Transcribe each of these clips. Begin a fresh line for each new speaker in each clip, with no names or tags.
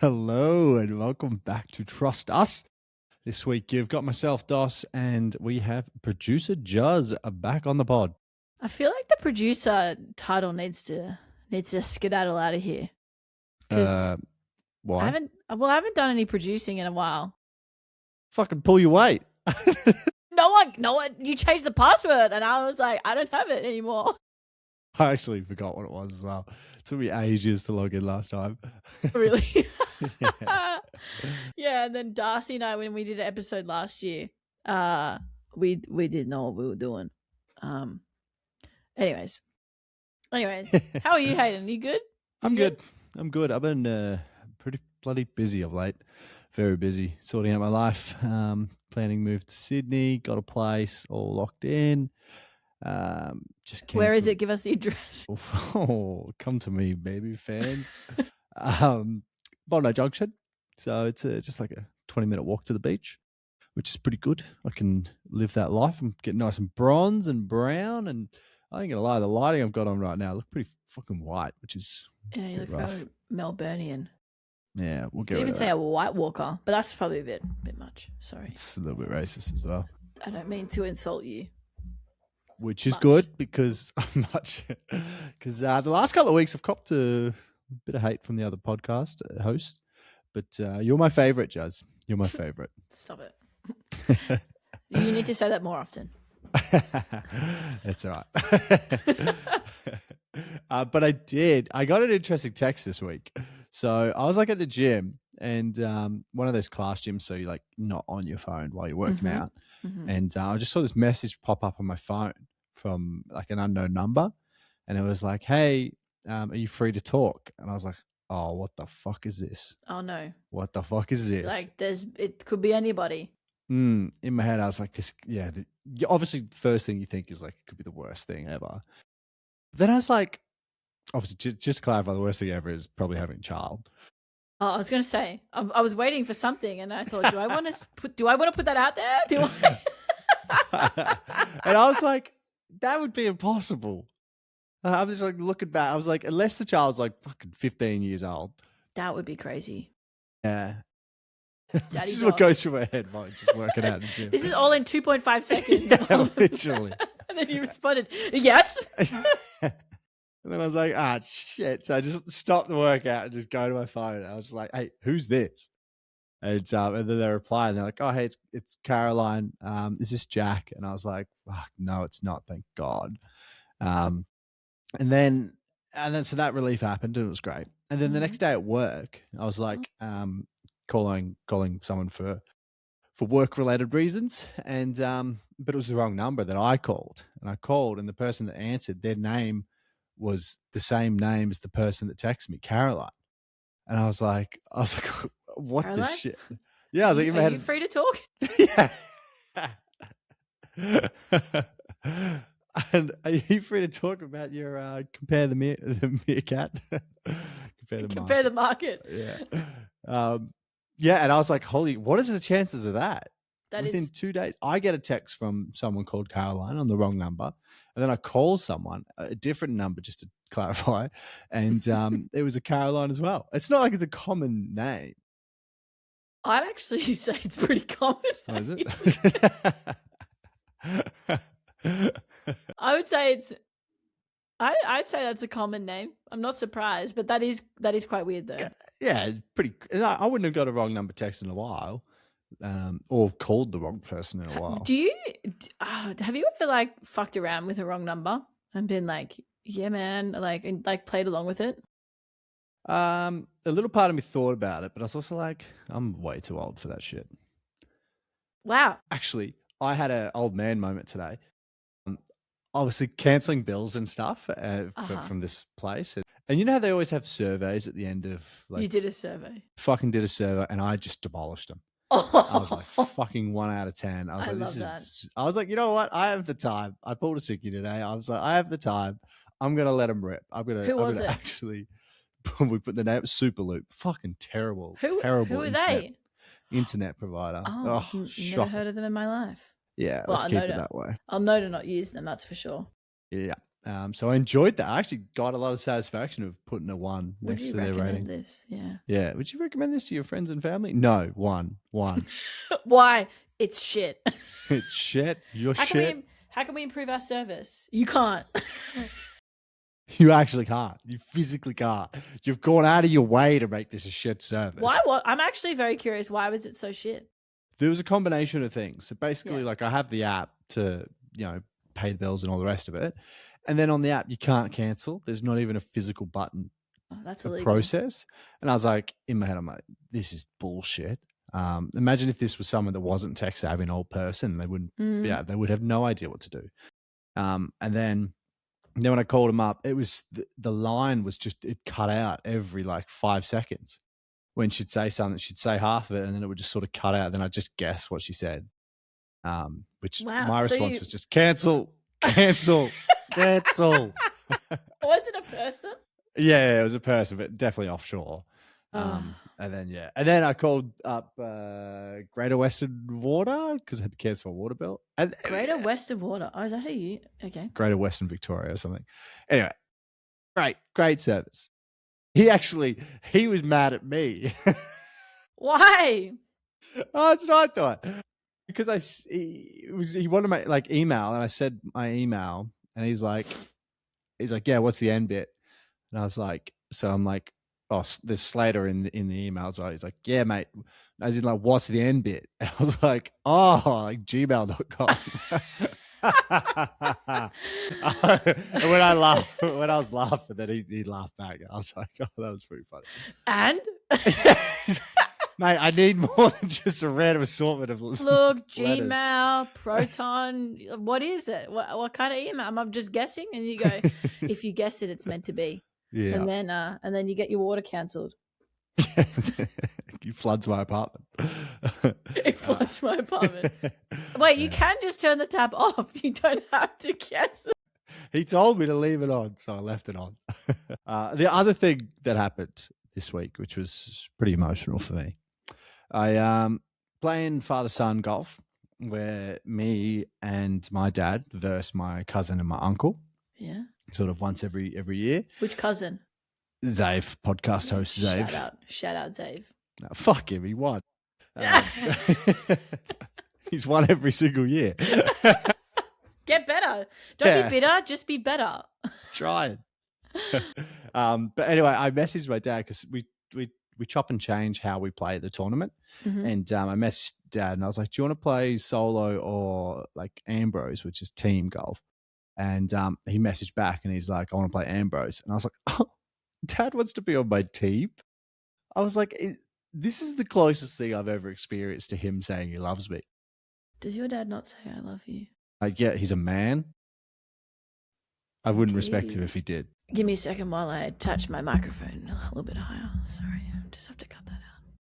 Hello and welcome back to Trust Us. This week you've got myself, Dos, and we have producer Juz back on the pod.
I feel like the producer title needs to skedaddle out of here because
Why?
I haven't done any producing in a while.
Fucking pull your weight.
No one. You changed the password, and I was like, I don't have it anymore.
I actually forgot what it was as well. It took me ages to log in last time.
Really?
Yeah.
Yeah. And then Darcy and I, when we did an episode last year, we didn't know what we were doing. Anyways, how are you, Hayden? You good?
I'm good. I've been pretty bloody busy of late. Very busy sorting out my life. Planning move to Sydney, got a place all locked in. Just
Where is it? Give us the address.
Oh, come to me, baby fans. Bondi Junction. So it's just like a 20-minute walk to the beach, which is pretty good. I can live that life. I'm getting nice and bronze and brown, and I ain't gonna lie, the lighting I've got on right now look pretty fucking white, which is
Yeah, you look very Melburnian.
yeah. We'll get
You
rid
even
of
say
that.
a White Walker, but that's probably a bit much. Sorry,
It's a little bit racist as well.
I don't mean to insult you.
Which is
Much.
good because I'm much because the last couple of weeks I've copped a bit of hate from the other podcast hosts, but you're my favorite, Jazz. You're my favorite.
Stop it. You need to say that more often.
That's all right. But I got an interesting text this week. So I was like at the gym, and one of those class gyms, so you're like not on your phone while you're working out. And I just saw this message pop up on my phone from like an unknown number, and it was like, "Hey, are you free to talk?" And I was like, "Oh, what the fuck is this?
Oh no!
What the fuck is this?"
Like, it could be anybody.
In my head, I was like, "This, yeah." Obviously, the first thing you think is like, it could be the worst thing ever. But then I was like, obviously, just to clarify, the worst thing ever is probably having a child.
Oh, I was gonna say I was waiting for something, and I thought, do I want to put that out there? Do I?
And I was like, that would be impossible. I'm just like looking back. I was like, unless the child's like fucking 15 years old.
That would be crazy.
Yeah.
Daddy
This is what
Dos.
goes through my head while I'm just working out in the gym.
This is all in 2.5 seconds.
Yeah, literally.
And then you responded, yes.
And then I was like, shit. So I just stopped the workout and just go to my phone. I was just like, hey, who's this? And then they reply and they're like, oh, hey, it's Caroline. Is this Jack? And I was like, fuck, no, it's not. Thank God. And then so that relief happened and it was great. And then the next day at work, I was like, calling someone for work related reasons. And, but it was the wrong number that I called, and I called, and the person that answered, their name was the same name as the person that texted me, Caroline. And I was like, what
Caroline?
the shit? Yeah, I was like,
Are you free to talk?
Yeah. And are you free to talk about your compare the meerkat?
Compare the market.
Yeah. Yeah, and I was like, holy, what is the chances of that? Within 2 days, I get a text from someone called Caroline on the wrong number. And then I call someone, a different number, just to clarify. And it was a Caroline as well. It's not like it's a common name.
I'd actually say it's pretty common.
Oh, is it?
I would say I'd say that's a common name. I'm not surprised, but that is quite weird though.
Yeah, it's pretty. I wouldn't have got a wrong number text in a while, or called the wrong person in a while.
Have you ever like fucked around with a wrong number and been like, yeah, man, and played along with it?
A little part of me thought about it, but I was also like, I'm way too old for that shit.
Wow.
Actually, I had an old man moment today. Obviously, cancelling bills and stuff from this place. And you know how they always have surveys at the end of like.
You did a survey.
Fucking did a survey, and I just demolished them.
Oh.
I was like, fucking 1 out of 10. I was like, this is. I was like, you know what? I have the time. I pulled a sickie today. I was like, I have the time. I'm gonna let him rip.
Who was it?
Actually. We put the name Superloop. Fucking terrible. Terrible.
Who are they?
Internet provider.
Oh, never heard of them in my life.
Yeah, let's keep it that way.
I'll know to not use them, that's for sure.
Yeah. So I enjoyed that. I actually got a lot of satisfaction of putting a 1
Would
next
you
to their
recommend
rating.
this? Yeah.
Yeah. Would you recommend this to your friends and family? No. 1.
Why? It's shit.
It's shit. You're
How
shit.
can we improve our service? You can't.
You actually can't. You physically can't. You've gone out of your way to make this a shit service.
Why? What? I'm actually very curious. Why was it so shit?
There was a combination of things. So basically,
Yeah.
like I have the app to, pay the bills and all the rest of it. And then on the app, you can't cancel. There's not even a physical button
Oh, that's
to
illegal.
process. And I was like, in my head, I'm like, this is bullshit. Imagine if this was someone that wasn't tech savvy, an old person, they wouldn't, they would have no idea what to do. And then when I called him up, it was the line was just, it cut out every like 5 seconds. When she'd say something, she'd say half of it, and then it would just sort of cut out. Then I'd just guess what she said. Which my response was just cancel. Was
it a person?
Yeah, it was a person, but definitely offshore. And then I called up Greater Western Water because I had to cancel my water bill. And
Greater Western Water. Oh, is that who you? Okay.
Greater Western Victoria or something. Anyway, great service. He was mad at me.
Why?
Oh, that's what I thought. Because he wanted my like email, and I said my email, and he's like, yeah, what's the end bit? And I was like, so I'm like, oh, there's Slater in the email. So he's like, yeah, mate. As in like, what's the end bit? And I was like, oh, like gmail.com. And when I was laughing, then he laughed back. I was like, oh, that was pretty funny.
And
mate, I need more than just a random assortment of
look,
letters.
Gmail, Proton. What is it? What kind of email? I'm just guessing, and you go, if you guess it, it's meant to be.
Yeah.
And then you get your water cancelled.
He floods my apartment.
It floods my apartment. Wait, you can just turn the tap off. You don't have to cancel.
He told me to leave it on, so I left it on. The other thing that happened this week, which was pretty emotional for me, I playing father-son golf, where me and my dad verse my cousin and my uncle.
Yeah.
Sort of once every year.
Which cousin?
Zave, podcast host Zave.
Shout out Zave.
No, fuck him, he won. He's won every single year.
Get better. Don't be bitter, just be better.
Trying. But anyway, I messaged my dad because we chop and change how we play the tournament. Mm-hmm. And I messaged Dad and I was like, do you want to play solo or like Ambrose, which is team golf? And he messaged back and he's like, I want to play Ambrose. And I was like, oh, Dad wants to be on my team. I was like, this is the closest thing I've ever experienced to him saying he loves me.
Does your dad not say I love you?
Yeah, he's a man. I wouldn't respect him if he did.
Give me a second while I touch my microphone a little bit higher. Sorry, I just have to cut that out.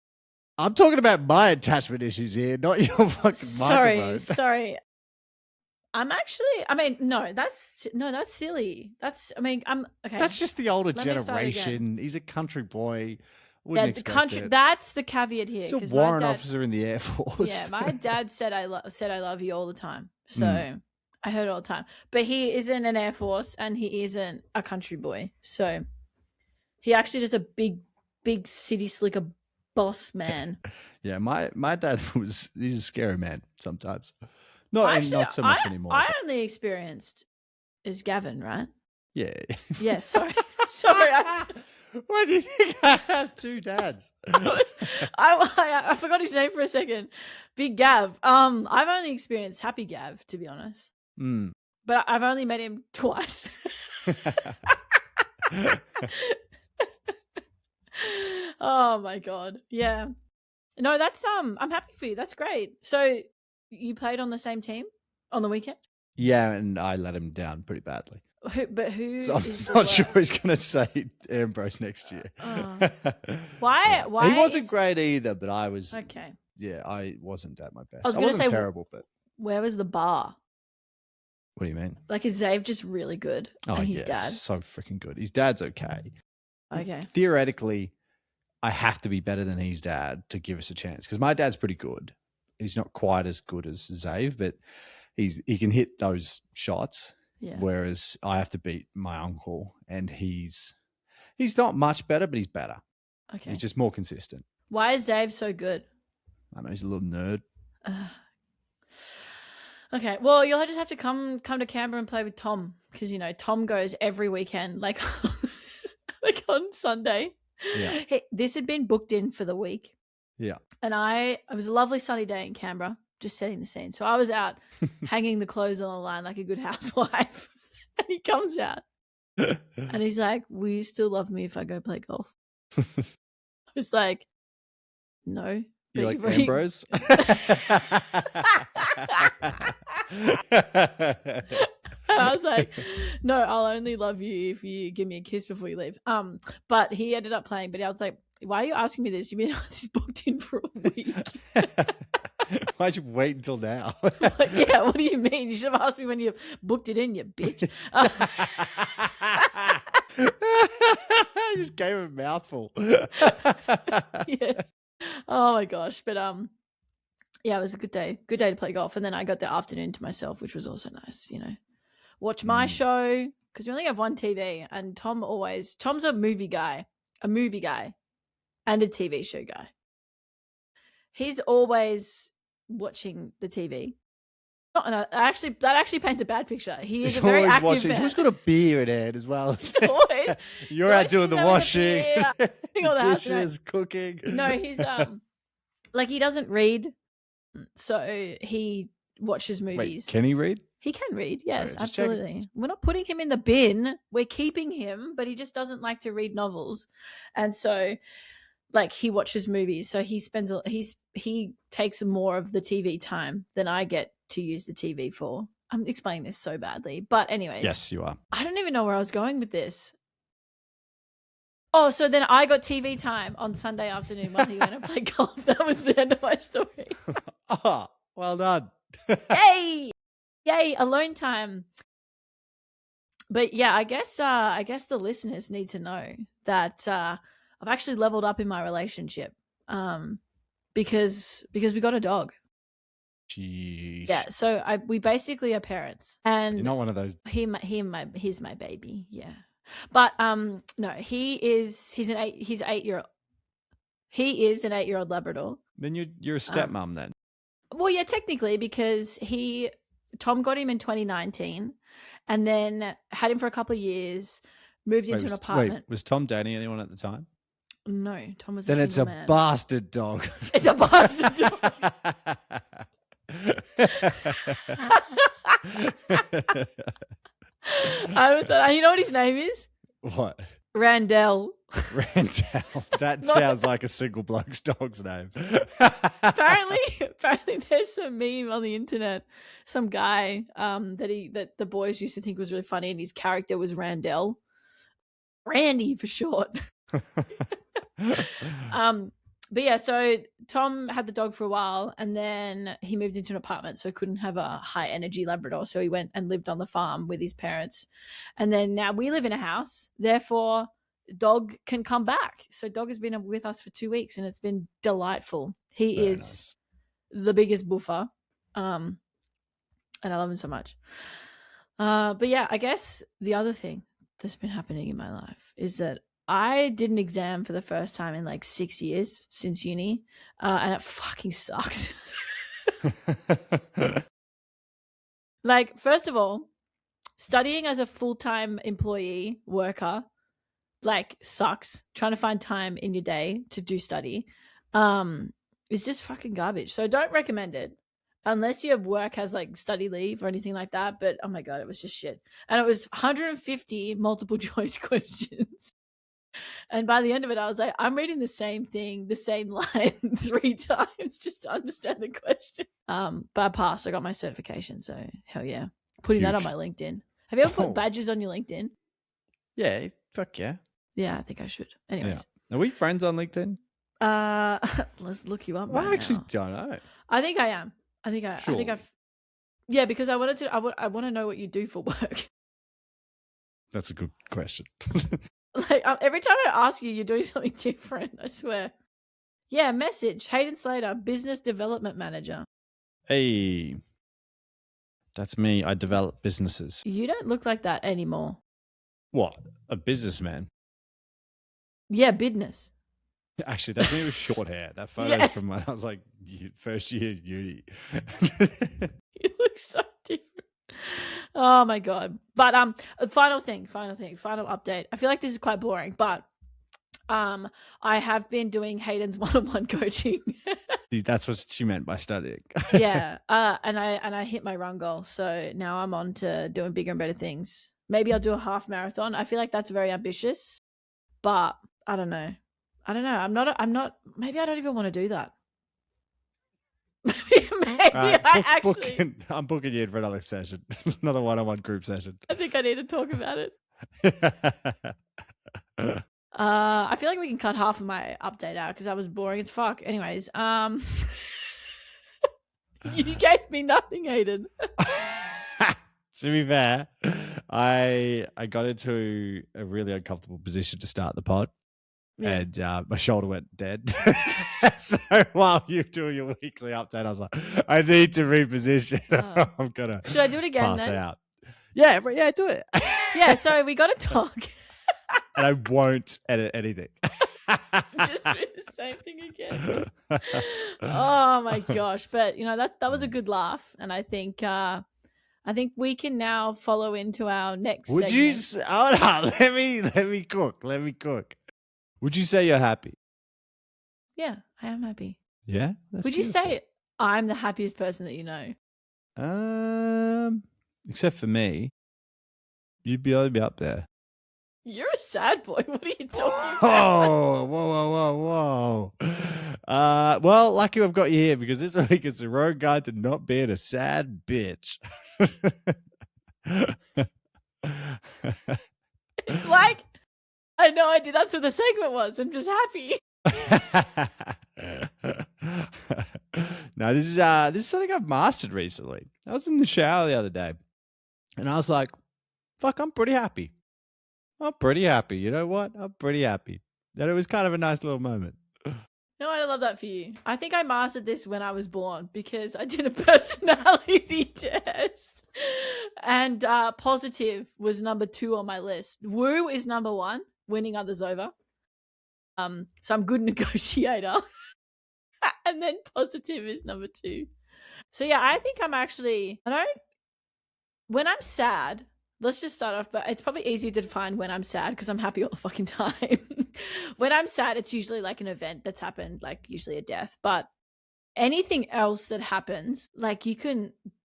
I'm talking about my attachment issues here, not your fucking microphone.
Sorry. That's silly. Okay.
That's just the older generation. He's a country boy. Wouldn't expect it.
That's the caveat here.
He's a warrant officer in the Air Force.
Yeah, my dad said I love you all the time. So I heard it all the time. But he isn't an Air Force and he isn't a country boy. So he actually just a big city slicker boss man.
Yeah, my dad he's a scary man sometimes. Not so much anymore.
I only experienced is Gavin, right?
Yeah.
Yeah, sorry.
Why do you think I had two dads?
I forgot his name for a second. Big Gav. I've only experienced Happy Gav, to be honest. But I've only met him twice. Oh my god. Yeah. No, that's I'm happy for you. That's great. So you played on the same team on the weekend?
Yeah, and I let him down pretty badly.
Who?
So I'm not sure he's going to say Ambrose next year.
Why?
He wasn't great either, but I was.
Okay.
Yeah, I wasn't at my best.
I wasn't
terrible, but
where was the bar?
What do you mean?
Like, is Zave just really good?
Oh,
and his dad?
So freaking good. His dad's okay.
Okay.
Theoretically, I have to be better than his dad to give us a chance because my dad's pretty good. He's not quite as good as Zave, but he can hit those shots.
Yeah.
Whereas I have to beat my uncle, and he's not much better, but he's better.
Okay.
He's just more consistent.
Why is Dave so good?
I know he's a little nerd.
Okay, well, you'll just have to come to Canberra and play with Tom, because Tom goes every weekend, like like on Sunday.
Yeah.
Hey, this had been booked in for the week.
Yeah.
And it was a lovely sunny day in Canberra, just setting the scene. So I was out hanging the clothes on the line like a good housewife. And he comes out and he's like, "Will you still love me if I go play golf?" I was like, "No."
You like
already...
Ambrose?
I was like, "No, I'll only love you if you give me a kiss before you leave." But he ended up playing. But I was like, "Why are you asking me this? You mean this booked in for a week?"
Why'd you wait until now?
Like, yeah, what do you mean? You should have asked me when you booked it in, you bitch.
I just gave him a mouthful.
Yeah. Oh my gosh. But yeah, it was a good day. Good day to play golf. And then I got the afternoon to myself, which was also nice, Watch my show, because we only have one TV, and Tom's a movie guy and a TV show guy. He's always watching the TV. That actually paints a bad picture. He is a very active man.
He's always got a beer in hand as well.
Always.
You're out doing the washing, dishes, cooking.
No, he's like, he doesn't read, so he watches movies.
Wait, can he read?
He can read, yes,
Right,
absolutely. We're not putting him in the bin. We're keeping him, but he just doesn't like to read novels, and so like he watches movies. So he takes more of the TV time than I get to use the TV for. I'm explaining this so badly, but anyways.
Yes, you are.
I don't even know where I was going with this. Oh, so then I got TV time on Sunday afternoon while he went and played golf. That was the end of my story.
Oh, well done.
Yay! Yay, alone time. But yeah, I guess the listeners need to know that I've actually leveled up in my relationship. Because we got a dog.
Jeez.
Yeah, so we basically are parents. And
you're not one of those.
He's my baby, yeah. But no, he's an 8-year-old. He is an 8-year-old Labrador.
Then you're a stepmom then.
Well, yeah, technically, because Tom got him in 2019, and then had him for a couple of years, moved into an apartment.
Wait, was Tom dating anyone at the time?
No, Tom was
then
a
it's
single
a
man.
bastard dog.
It's a bastard dog. You know what his name is?
What?
Randell.
Randell. That sounds like a single bloke's dog's name.
apparently there's some meme on the internet, some guy that the boys used to think was really funny, and his character was Randell. Randy for short. But yeah, so Tom had the dog for a while, and then he moved into an apartment, so he couldn't have a high energy Labrador. So he went and lived on the farm with his parents. And then now we live in a house, therefore dog can come back. So dog has been with us for 2 weeks, and it's been delightful. He Very is nice. The biggest buffer. And I love him so much. But yeah, I guess the other thing that's been happening in my life is that I did an exam for the first time in like 6 years since uni, and it fucking sucks. Like, first of all, studying as a full-time employee worker, like, sucks. Trying to find time in your day to do study is just fucking garbage. So don't recommend it unless your work has like study leave or anything like that. But oh my God, it was just shit. And it was 150 multiple choice questions. And by the end of it, I was like, I'm reading the same thing, the same line 3 times just to understand the question. But I passed. I got my certification. So hell yeah. Putting that on my LinkedIn. Have you ever put badges on your LinkedIn?
Yeah. Fuck yeah.
Yeah, I think I should. Anyways.
Yeah. Are we friends on LinkedIn?
Let's look you up.
Well, I actually don't know.
I think I am. Yeah, because I want to know what you do for work.
That's a good question.
Like, every time I ask you, you're doing something different, I swear. Yeah, message. Hayden Slater, Business Development Manager.
Hey. That's me. I develop businesses.
You don't look like that anymore.
What? A businessman?
Yeah, business.
Actually, that's me with short hair. That photo is from when I was like first year uni.
You look so different. Oh my god. But final update. I feel like this is quite boring, but I have been doing Hayden's one-on-one coaching.
That's what she meant by studying.
Yeah. And I hit my run goal. So now I'm on to doing bigger and better things. Maybe I'll do a half marathon. I feel like that's very ambitious, but I don't know. I'm not maybe I don't even want to do that.
I'm booking you in for another session. Another one-on-one group session.
I think I need to talk about it. I feel like we can cut half of my update out because I was boring as fuck. Anyways, you gave me nothing, Hayden.
To be fair, I got into a really uncomfortable position to start the pod. Yeah. And my shoulder went dead. So while you're doing your weekly update, I was like, I need to reposition. I'm gonna.
Should I do it again?
Pass
then?
out. Yeah, do it.
Yeah, sorry, we got to talk.
And I won't edit anything.
Just do the same thing again. Oh my gosh! But that was a good laugh, and I think we can now follow into our next.
Would
segment.
you? Oh no! Let me cook. Would you say you're happy?
Yeah, I am happy.
Yeah?
Would beautiful. You say I'm the happiest person that you know?
Except for me. You'd be up there.
You're a sad boy. What are you talking about?
Oh, whoa. Well, lucky I've got you here because this week it's the road guide to not being a sad bitch.
It's like, I had no idea that's what the segment was. I'm just happy.
No, this is something I've mastered recently. I was in the shower the other day, and I was like, "Fuck, I'm pretty happy. You know what? I'm pretty happy." And it was kind of a nice little moment.
No, I love that for you. I think I mastered this when I was born because I did a personality test, and positive was number 2 on my list. Woo is number 1. Winning others over. So I'm a good negotiator. And then positive is number 2. So yeah, I think when I'm sad, let's just start off, but it's probably easier to define when I'm sad because I'm happy all the fucking time. When I'm sad, it's usually like an event that's happened, like usually a death, but anything else that happens, like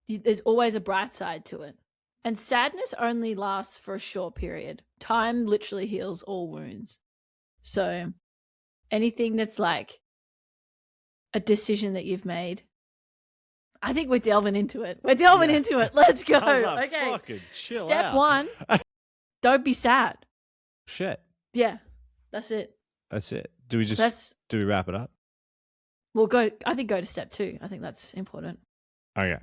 there's always a bright side to it. And sadness only lasts for a short period. Time literally heals all wounds. So anything that's like a decision that you've made, I think we're delving into it. Into it. Let's go.
Like,
okay.
Fucking chill
Step
out.
1, don't be sad.
Shit.
Yeah, that's it.
Do we wrap it up?
We'll go. I think go to step 2. I think that's important.
Okay.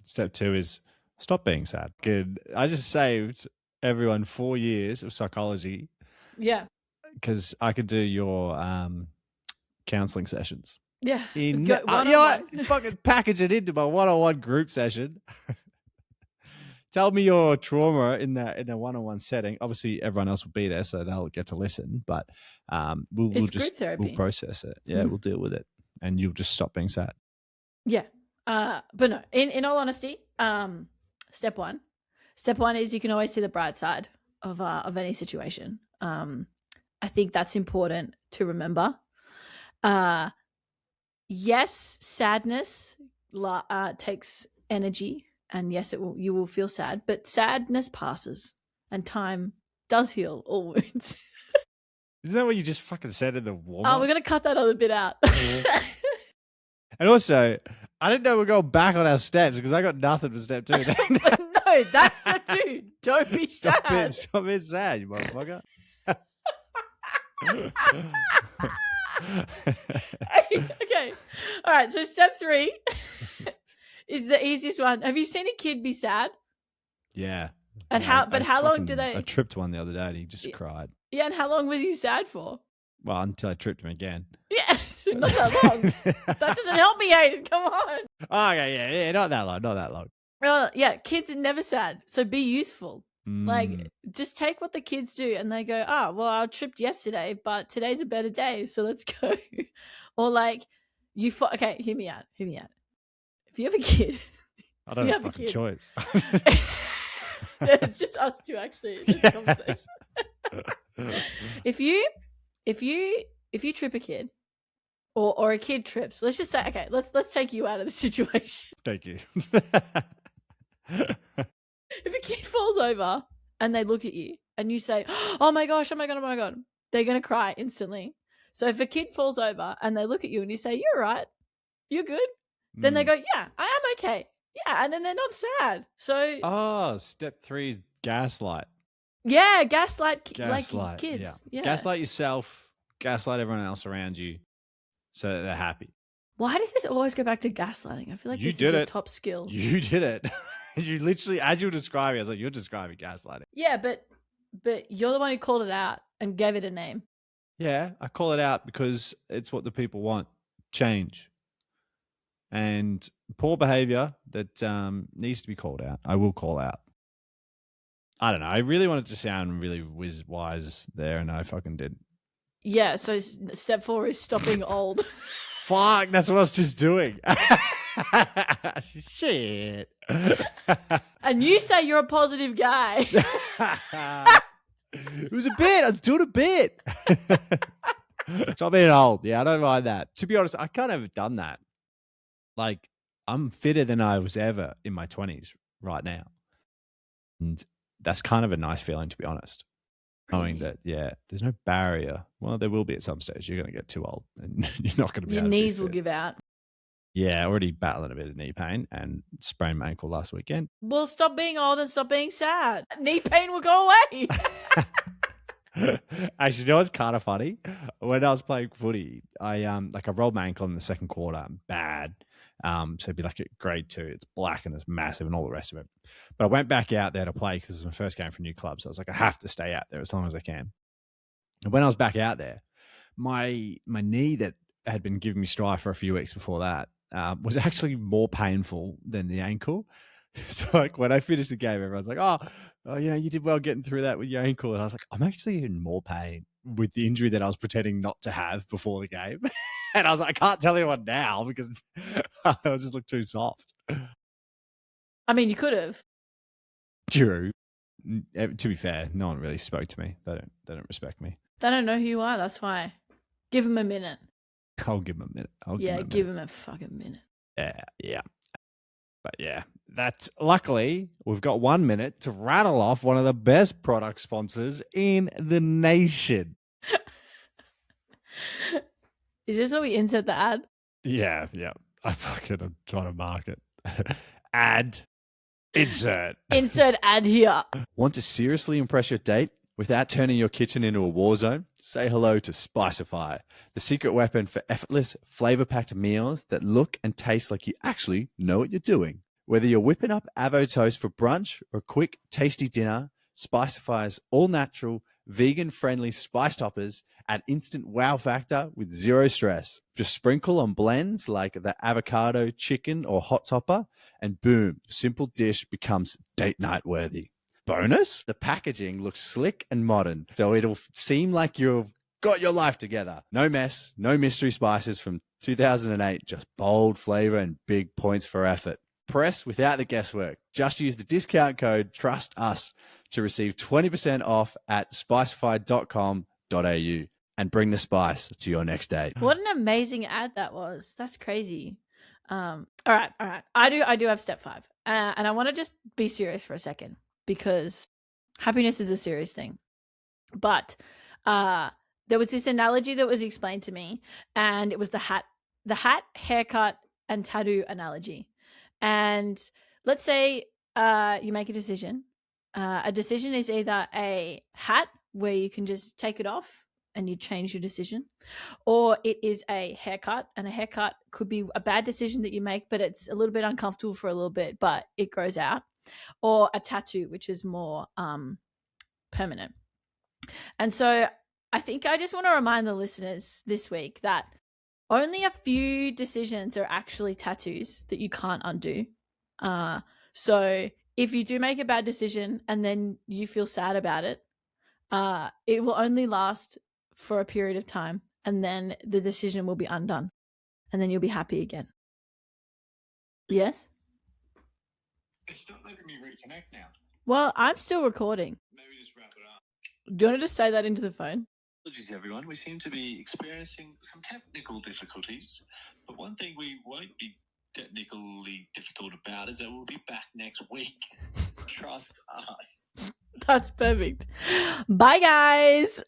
Step 2 is stop being sad. Good. I just saved everyone 4 years of psychology.
Yeah.
Because I could do your counseling sessions.
Yeah.
Fucking package it into my one-on-one group session. Tell me your trauma in a one-on-one setting. Obviously, everyone else will be there, so they'll get to listen. But we'll process it. Yeah, We'll deal with it, and you'll just stop being sad.
Yeah. But no. In all honesty, step 1 is you can always see the bright side of any situation. I think that's important to remember. Yes, sadness takes energy, and yes, you will feel sad, but sadness passes, and time does heal all wounds.
Isn't that what you just fucking said in the warm-up?
Oh, we're gonna cut that other bit out.
And also, I didn't know we're going back on our steps because I got nothing for step 2.
No, that's step 2. Don't be sad.
Stop being sad, you motherfucker.
Okay. All right. So step 3 is the easiest one. Have you seen a kid be sad?
Yeah.
And how long do they?
I tripped one the other day and he just cried.
Yeah. And how long was he sad for?
Well, until I tripped him again.
Yes. Not that long. That doesn't help me, Aiden. Come on.
Okay. Yeah. Not that long.
Yeah, kids are never sad, so be useful.
Mm.
Like, just take what the kids do, and they go, "Oh, well, I tripped yesterday, but today's a better day, so let's go." Or like, okay, hear me out. Hear me out. If you have a kid,
I
if
don't
you
have
have
a
a
fucking
kid,
choice.
it's just us two actually in this conversation. If you trip a kid, or a kid trips, let's just say, okay, let's take you out of the situation.
Thank you.
If a kid falls over and they look at you and you say, "Oh my gosh, oh my god, oh my god," they're gonna cry instantly. So if a kid falls over and they look at you and you say, "You're right, you're good," then they go, "Yeah, I am okay." Yeah, and then they're not sad. So
Oh, step 3 is gaslight.
yeah, gaslight like
Gaslight.
kids. Yeah.
Gaslight yourself, gaslight everyone else around you so that they're happy.
Why does this always go back to gaslighting? I feel like
You
this
did
is a
it.
top skill.
You did it. You literally, as you were describing, I was like, you're describing gaslighting.
Yeah, but you're the one who called it out and gave it a name.
Yeah, I call it out because it's what the people want. Change. And poor behavior that needs to be called out, I will call out. I don't know. I really wanted to sound really wise there, and I fucking did.
Yeah, so step 4 is stopping old.
Fuck, that's what I was just doing. Shit.
And you say you're a positive guy.
It was a bit. I was doing a bit. Stop being old. Yeah, I don't mind that. To be honest, I kind of have done that. Like, I'm fitter than I was ever in my 20s right now. And that's kind of a nice feeling, to be honest. Knowing that, yeah, there's no barrier. Well, there will be at some stage. You're going to get too old and you're not going to be
Your
able to be
knees will
fit.
give out.
Yeah, already battling a bit of knee pain and sprained my ankle last weekend.
Well, stop being old and stop being sad. Knee pain will go away.
Actually, you know what's kind of funny? When I was playing footy, I rolled my ankle in the second quarter, bad. So it'd be like at grade 2. It's black and it's massive and all the rest of it. But I went back out there to play because it's my first game for a new club. So I was like, I have to stay out there as long as I can. And when I was back out there, my knee that had been giving me strife for a few weeks before that was actually more painful than the ankle. So like when I finished the game, everyone's like, oh, you know, you did well getting through that with your ankle. And I was like, I'm actually in more pain with the injury that I was pretending not to have before the game. And I was like, I can't tell anyone now because I'll just look too soft.
I mean, you could have.
True. To be fair, no one really spoke to me. They don't respect me.
They don't know who you are. That's why. Give them a minute.
I'll give them a minute.
Give them a fucking minute.
Yeah. But yeah, that's luckily we've got 1 minute to rattle off one of the best product sponsors in the nation.
Is this where we insert the ad?
Yeah. I'm trying to mark it. Ad. Insert.
Insert ad here.
Want to seriously impress your date without turning your kitchen into a war zone? Say hello to Spicify, the secret weapon for effortless, flavor-packed meals that look and taste like you actually know what you're doing. Whether you're whipping up avo toast for brunch or a quick, tasty dinner, Spicify's all-natural, vegan-friendly spice toppers add instant wow factor with zero stress. Just sprinkle on blends like the avocado, chicken, or hot topper, and boom, simple dish becomes date night worthy. Bonus, the packaging looks slick and modern, so it'll seem like you've got your life together. No mess, no mystery spices from 2008, just bold flavor and big points for effort. Press without the guesswork. Just use the discount code TRUSTUS to receive 20% off at spicify.com.au and bring the spice to your next date.
What an amazing ad that was. That's crazy. All right. I do have step 5. And I want to just be serious for a second because happiness is a serious thing. But there was this analogy that was explained to me, and it was the hat, haircut, and tattoo analogy. And let's say you make a decision. A decision is either a hat where you can just take it off and you change your decision, or it is a haircut, and a haircut could be a bad decision that you make, but it's a little bit uncomfortable for a little bit, but it grows out, or a tattoo, which is more permanent. And so I think I just want to remind the listeners this week that only a few decisions are actually tattoos that you can't undo. So if you do make a bad decision and then you feel sad about it, it will only last for a period of time, and then the decision will be undone, and then you'll be happy again. Yes?
It's not letting me reconnect now.
Well, I'm still recording.
Maybe just wrap it up.
Do you want to just say that into the phone?
Apologies, everyone. We seem to be experiencing some technical difficulties, but one thing we won't be technically difficult about is that we'll be back next week. Trust us.
That's perfect. Bye, guys.